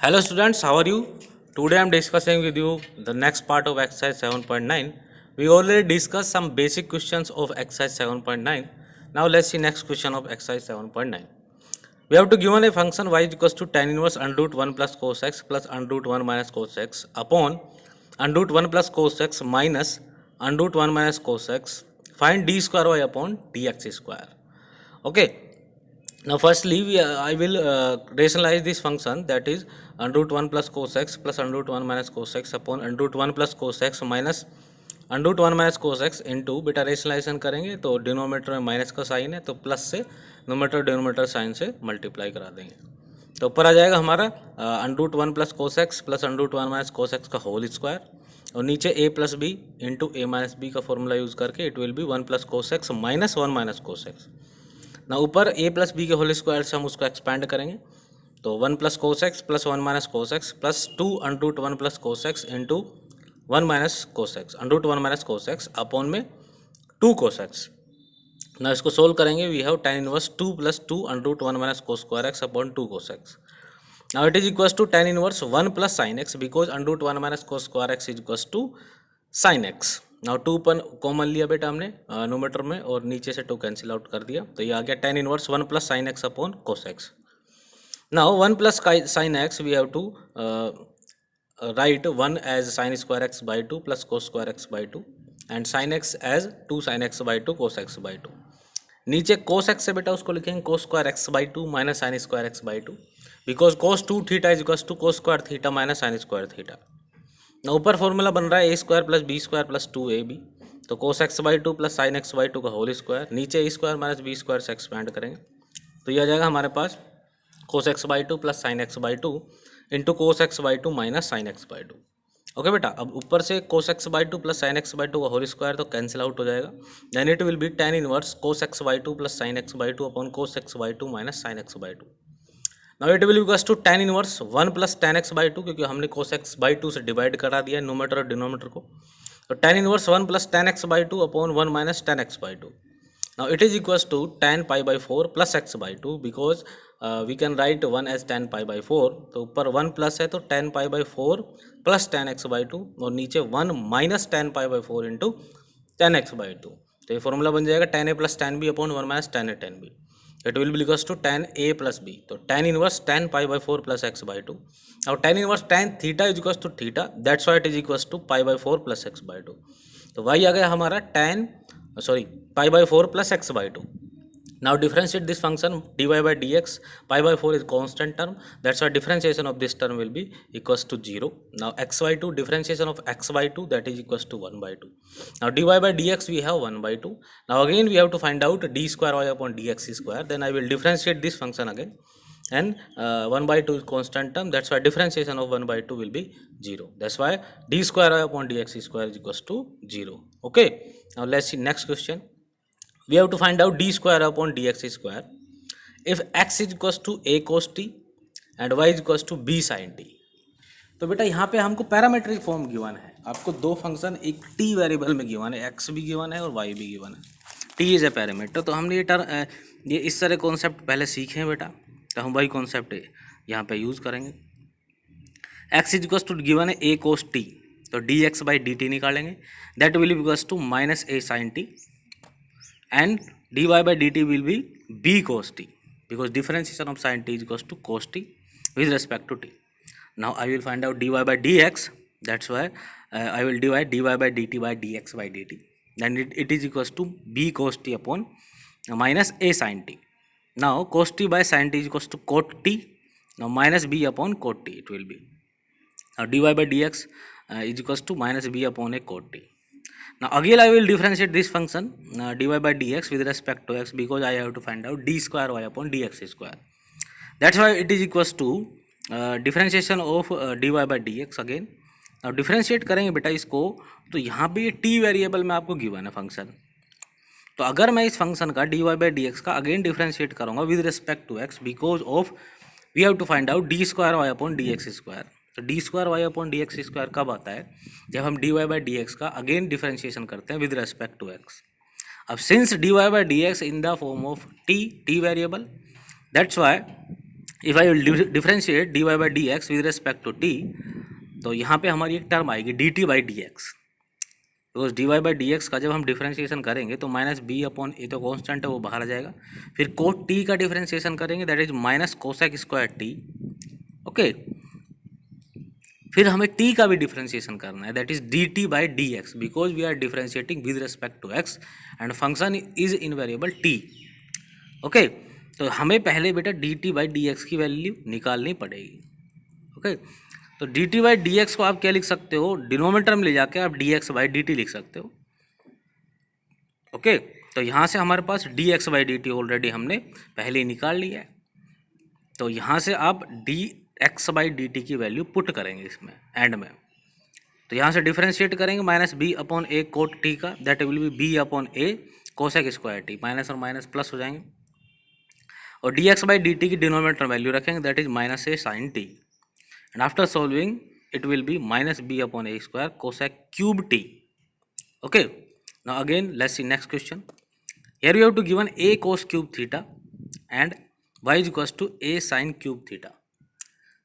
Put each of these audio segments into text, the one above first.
Hello students, how are you? Today I am discussing with you the next part of exercise 7.9. We already discussed some basic questions of exercise 7.9. Now let's see next question of exercise 7.9. We have to given a function y is equals to tan inverse under root 1 plus cos x plus under root 1 minus cos x upon under root 1 plus cos x minus under root 1 minus cos x. Find d square y upon dx square. Okay. Now firstly I will rationalize this function, that is under root 1 plus cos x plus under root 1 minus cos x upon under root 1 plus cos x minus under root 1 minus cos x into बेटा rationalisation करेंगे तो denominator में minus का sign है तो plus से numerator denominator sine से multiply करा देंगे तो ऊपर आ जाएगा हमारा under root 1 plus cos x plus under root 1 minus cos x का होल स्क्वायर और नीचे a plus b into a minus b का फॉर्मूला यूज़ करके it will be 1 plus cos x minus 1 minus cos x ना ऊपर a plus b के whole square से हम उसको एक्सपैंड करेंगे तो 1 plus cos x plus 1 minus cos x plus 2 under root 1 plus cos x into 1 minus cos x under root 1 minus cos x upon में 2 cos x. ना इसको solve करेंगे we have tan inverse 2 plus 2 under root 1 minus cos square x upon 2 cos x. Now it is equals to tan inverse 1 plus sine x because under root 1 minus cos square x is equals to sine x. Now 2 पर common लिया बेटा हमने नोमीटर में और नीचे से 2 cancel out कर दिया तो ये आ गया tan inverse 1 plus sine x upon cos x. Now 1 plus sine x we have to write 1 as sin square x by 2 plus cos square x by 2 and sin x as 2 sin x by 2 cos x by 2। नीचे cos x से बेटा उसको लिखेंगे cos square x by 2 minus sin square x by 2 because cos 2 theta is equals to cos square theta minus sin square theta. ना ऊपर formula बन रहा है a square plus b square plus 2ab तो cos x by 2 plus sin x by 2 का whole square नीचे a square minus b square से expand करेंगे तो ये आ जाएगा हमारे पास cos x by 2 plus sin x by 2 into cos x by 2 minus sine x by 2। Okay बेटा, अब ऊपर से cos x by 2 plus sine x by 2 का होल स्क्वायर तो कैंसिल आउट हो जाएगा then it will be tan inverse cos x by 2 plus sine x by 2 upon cos x by 2 minus sine x by 2। Now it will equals to tan inverse 1 plus tan x by 2 क्योंकि हमने कोस x by 2 से divide करा दिया नोमीटर और denominator को तो tan inverse 1 plus tan x by 2 upon 1 minus tan x by 2। Now it is equals to tan pi by 4 plus x by 2 because we can write 1 as tan pi by 4 तो ऊपर 1 plus है तो tan pi by 4 plus tan x by 2 और नीचे 1 minus tan pi by 4 into tan x by 2 तो ये formula बन जाएगा tan a plus tan b upon 1 minus tan a tan b it will be equals to tan a plus b तो tan इनवर्स tan pi by 4 plus x by 2 और tan इनवर्स tan theta is equals to theta that's why it is equals to pi by 4 plus x by 2 तो y आ गया हमारा tan pi by 4 plus x by 2. Now differentiate this function dy by dx. Pi by 4 is constant term. That's why differentiation of this term will be equals to 0. Now x by 2 differentiation of x by 2 that is equals to 1 by 2. Now dy by dx we have 1 by 2. Now again we have to find out d square y upon dx square. Then I will differentiate this function again. And 1 by 2 is constant term, that's why differentiation of 1 by 2 will be 0. That's why d square y upon dx square is equals to 0. Okay, now let's see next question. We have to find out d square upon dx square if x is equals to a cos t and y is equals to b sin t। तो बेटा यहाँ पे हमको parametric form given है, आपको दो function एक t variable में गिवन है, x भी गिवन है और y भी गिवन है। t इज ए पैरामीटर तो हमने ये इस तरह कॉन्सेप्ट पहले सीखे हैं बेटा तो हम वही कॉन्सेप्ट यहाँ पे यूज़ करेंगे। x is equals to given है a cos t तो dx बाई dt निकालेंगे that will be equals to minus a sin t and dy by dt will be b cos t because differentiation of sin t is equals to cos t with respect to t। Now I will find out dy by dx that's why I will divide dy by dt by dx by dt then it is equals to b cos t upon minus a sin t। Now cos t by sin t is equals to cot t, now minus b upon cot t it will be। Now dy by dx is equals to minus b upon a cot t। Now again I will differentiate this function dy by dx with respect to x because I have to find out d square y upon dx square, that's why it is equals to differentiation of dy by dx again। now differentiate करेंगे बेटा इसको तो यहाँ पे t variable में आपको given है function तो अगर मैं इस फंक्शन का dy बाई डी एक्स का अगेन डिफ्रेंशिएट करूँगा with respect to x because of we have to find out D square Y upon D x square. तो D square Y upon D x square कब आता है जब हम dy by D x का again differentiation करते हैं with respect to x। अब since dy by D X in the form of t variable that's why if I will differentiate d Y by D x with respect to t, तो यहाँ पे हमारी एक term आएगी d t by D x, because d Y by D x का जब हम differentiation करेंगे तो माइनस बी अपॉन ए तो कॉन्स्टेंट है वो बाहर आ जाएगा, फिर कोट टी का डिफ्रेंशिएशन करेंगे that is minus cosec square t. Okay, फिर हमें टी का भी डिफ्रेंशिएशन करना है that is d t by D x, because we are differentiating with respect to x and function is in variable t. Okay, तो हमें पहले बेटा d t by D x की वैल्यू निकालनी पड़ेगी। ओके, तो d t by D x को आप क्या लिख सकते हो, डिनोमिनेटर में ले जाके आप D x by D T लिख सकते हो। ओके, तो यहाँ से हमारे पास D x by D T already हमने पहले ही निकाल लिया है, तो यहाँ से आप D x by D t की वैल्यू पुट करेंगे इसमें एंड में, तो यहाँ से डिफ्रेंशिएट करेंगे minus b upon a cot t का that will be b upon a cosec square t, minus और माइनस प्लस हो जाएंगे, और D x by D t की डिनोमिनेटर वैल्यू रखेंगे that is minus a sine t, and after solving it will be minus b upon a square cosec cube t. Okay, now again let's see next question. Here we have to given a cos cube theta and y is equals to a sin cube theta.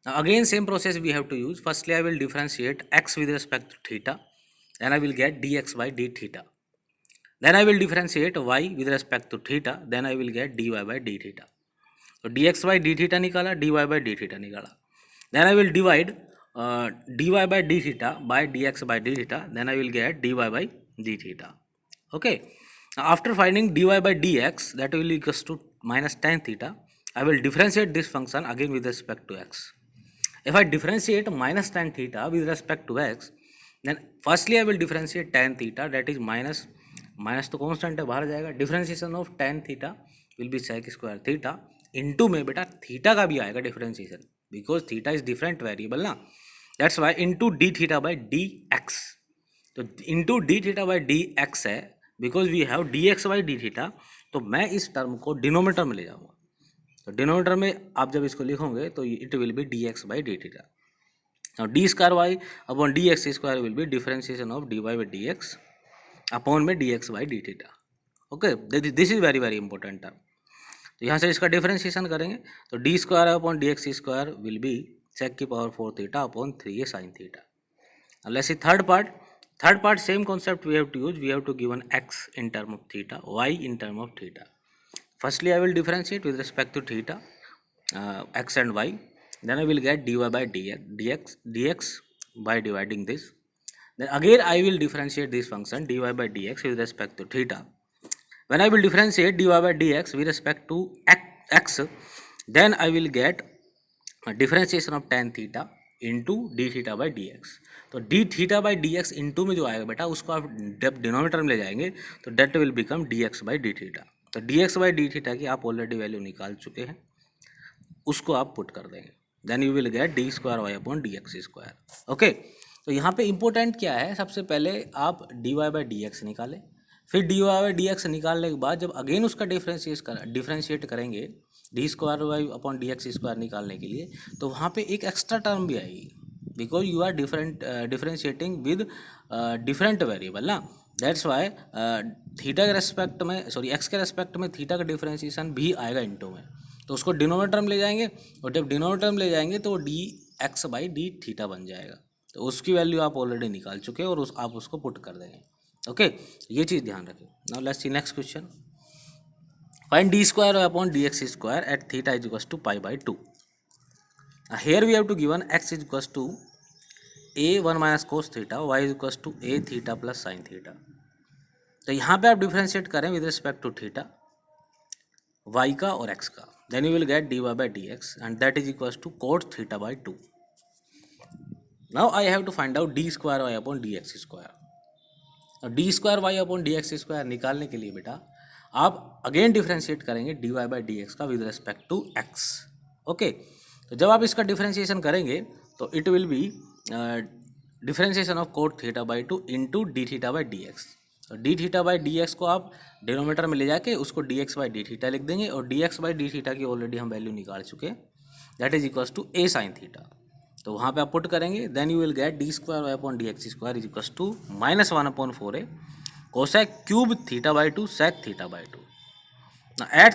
Now again same process we have to use. Firstly I will differentiate x with respect to theta, then I will get dx by d theta, then I will differentiate y with respect to theta, then I will get dy by d theta. So dx by d theta निकाला, dy by d theta निकाला, then I will divide dy by d theta by dx by d theta, then I will get dy by d theta. Okay, now after finding dy by dx that will equals to minus tan theta, I will differentiate this function again with respect to x. If I differentiate minus tan theta with respect to x, then firstly I will differentiate tan theta that is minus तो constant है बाहर जाएगा, differentiation of tan theta will be sec square theta into में बेटा theta का भी आएगा differentiation because theta is different variable ना, that's why into D theta by D X, तो into D theta by D X है because we have D x by D theta, तो मैं इस टर्म को डिनोमिनेटर में ले जाऊँगा, तो डिनोमिनेटर में आप जब इसको लिखोगे तो it will be D x by D theta, now D square Y upon D x square will be differentiation of D Y by D X upon में D x by D theta. Okay, this is very very important term, तो यहाँ से इसका differentiation करेंगे तो D square upon D x square will be sec की power 4 theta upon 3a sine theta. Let's see third part same concept we have to use, we have to given x in term of theta, y in term of theta. Firstly I will differentiate with respect to theta x and y, then I will get dy by dx by dividing this, then again I will differentiate this function dy by dx with respect to theta. When I will differentiate dy by dx with respect to x, then I will get a differentiation of tan theta into d theta by dx. तो d theta by dx into में जो आएगा बेटा उसको आप denominator में ले जाएंगे तो that will become dx by d theta. तो dx by d theta की आप ऑलरेडी वैल्यू निकाल चुके हैं, उसको आप पुट कर देंगे, then you will get d square Y upon D x square. Okay, तो यहाँ पे इंपॉर्टेंट क्या है, सबसे पहले आप d Y by D x निकालें, फिर d Y by D x निकालने के बाद जब अगेन उसका डिफ्रेंशिएट करेंगे d square Y upon D x square निकालने के लिए, तो वहाँ पे एक एक्स्ट्रा टर्म भी आएगी because you are differentiating with different variable ना, दैट्स वाई थीटा के रेस्पेक्ट में एक्स के रेस्पेक्ट में थीटा का डिफ्रेंशिएशन भी आएगा इंटू में, तो उसको डिनोमिनेटर में ले जाएंगे और जब डिनोमिनेटर में ले जाएंगे तो D x by D theta बन जाएगा, तो उसकी वैल्यू आप ऑलरेडी निकाल चुके हैं और आप उसको पुट कर देंगे। ओके, ये चीज़ ध्यान रखें। Now let's see next question, find d square upon D x square at theta is equals to pi by 2। Here we have to given x is equals to a 1 minus cos theta, y is equals to a theta plus sine theta. तो यहाँ पे आप differentiate करें with respect to theta y का और x का, then you will get dy by dx and that is equals to cot theta by 2. Now I have to find out d square y upon dx square. अब d square y upon dx square निकालने के लिए बेटा आप again differentiate करेंगे dy by dx का with respect to x। Okay, तो जब आप इसका डिफ्रेंशिएशन करेंगे तो it will be differentiation of cot theta by 2 into D theta by D X. तो D theta by D x को आप डिनोमीटर में ले जाके उसको D x by D theta लिख देंगे और D x by D theta की ऑलरेडी हम वैल्यू निकाल चुके हैं, that is equals to a sine theta. तो वहाँ पे आप पुट करेंगे, then you will get d square Y upon D x square is equals to minus 1 upon 4a cosec cube theta by 2 sec theta by 2। At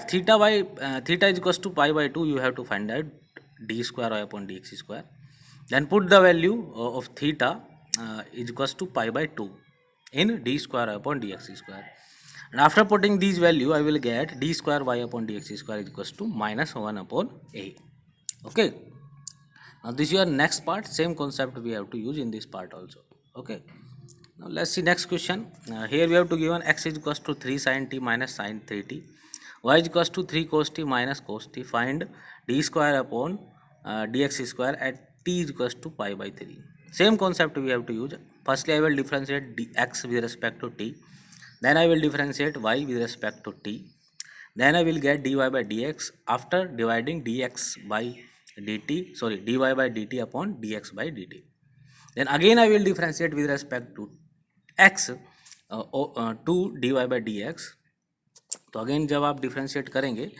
theta is equals to pi by 2 you have to find out d square y upon dx square. Then put the value of theta is equals to pi by 2 in d square y upon dx square. And after putting these value, I will get d square y upon dx square is equals to minus 1 upon a. Okay. Now this is your next part. Same concept we have to use in this part also. Okay. Now let's see next question. Here we have to given x is equals to 3 sin t minus sin 3t, y is equals to 3 cos t minus cos t. Find d square upon dx square at t is equals to pi by 3. Same concept we have to use. Firstly, I will differentiate dx with respect to t. Then I will differentiate y with respect to t. Then I will get dy by dx after dividing dx by dt, sorry, dy by dt upon dx by dt. Then again I will differentiate with respect to x to dy by dx. तो again जब आप differentiate करेंगे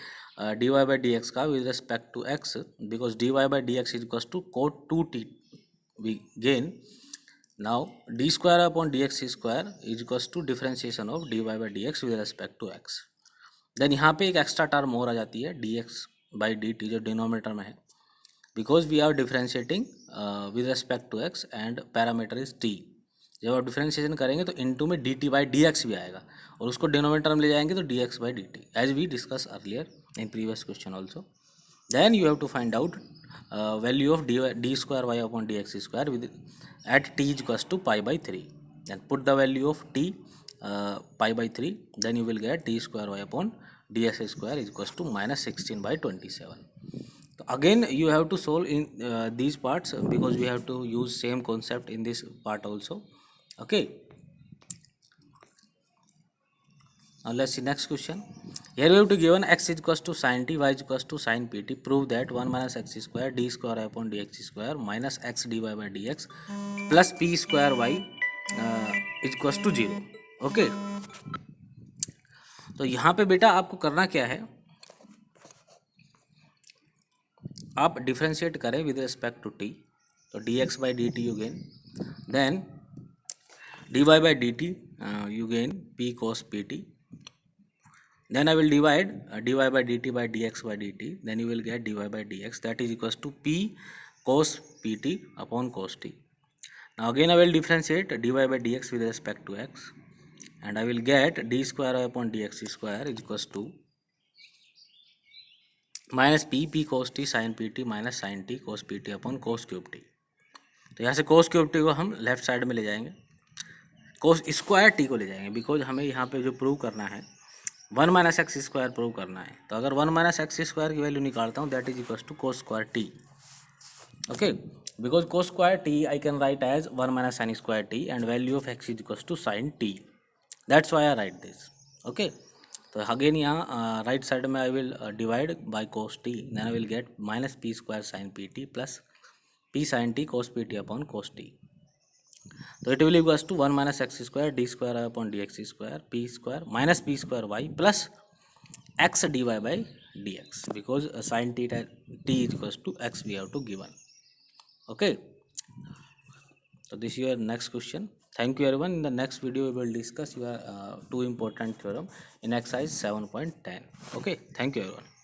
dy by dx का with respect to x, because dy by dx is equals to cot 2t, we gain now d square upon dx square is equals to differentiation of dy by dx with respect to x. Then यहाँ पे एक extra term और आ जाती है dx by dt जो denominator में है, because we are differentiating with respect to x and parameter is t. जब आप डिफ्रेंशिएशन करेंगे तो इनटू में dt by dx भी आएगा और उसको डिनोमिनेटर में ले जाएंगे तो dx by dt, as we discuss earlier in previous question also. Then you have to find out value of d square y upon dx square with at t is equals to pi by 3. Then put the value of t pi by 3, then you will get d square y upon ds square is equals to minus 16 by 27. So again you have to solve in these parts because we have to use same concept in this part also. Okay. Now let's see next question. Here we have to given x is equals to sin t, y is equals to sin pt. Prove that 1 minus x square d square y upon dx square minus x dy by dx plus p square y is equals to 0. Okay. तो यहाँ पे बेटा आपको करना क्या है, आप differentiate करें विद रिस्पेक्ट टू टी, तो dx by dt you gain, then dy by dt you gain p cos pt. Then I will divide dy by dt by dx by dt, then you will get dy by dx that is equals to p cos pt upon cos t. Now again I will differentiate dy by dx with respect to x, and I will get d square y upon dx square is equals to minus p cos t sin pt minus sin t cos pt upon cos cube t. तो यहाँ से cos cube t को हम left side में ले जाएंगे, cos square t को ले जाएंगे, बिकॉज हमें यहाँ पे जो प्रूव करना है 1 माइनस एक्स स्क्वायर प्रूव करना है. तो अगर 1 माइनस एक्स स्क्वायर की वैल्यू निकालता हूँ that is equals to cos square t. Okay, because cos square t I can write as 1 minus sin square t and value of x is equals to sin t. That's why I write this. Okay. तो again यहाँ right side में आई will divide by cos t, then I will get minus p square sin pt plus p sin t cos pt upon cos t. तो it will equals to 1 minus x square d square upon dx square p square minus p square y plus x dy by dx, because sin t is equals to x we have to given. Okay. So this is your next question. Thank you everyone. In the next video we will discuss your two important theorem in exercise 7.10. Okay. Thank you everyone.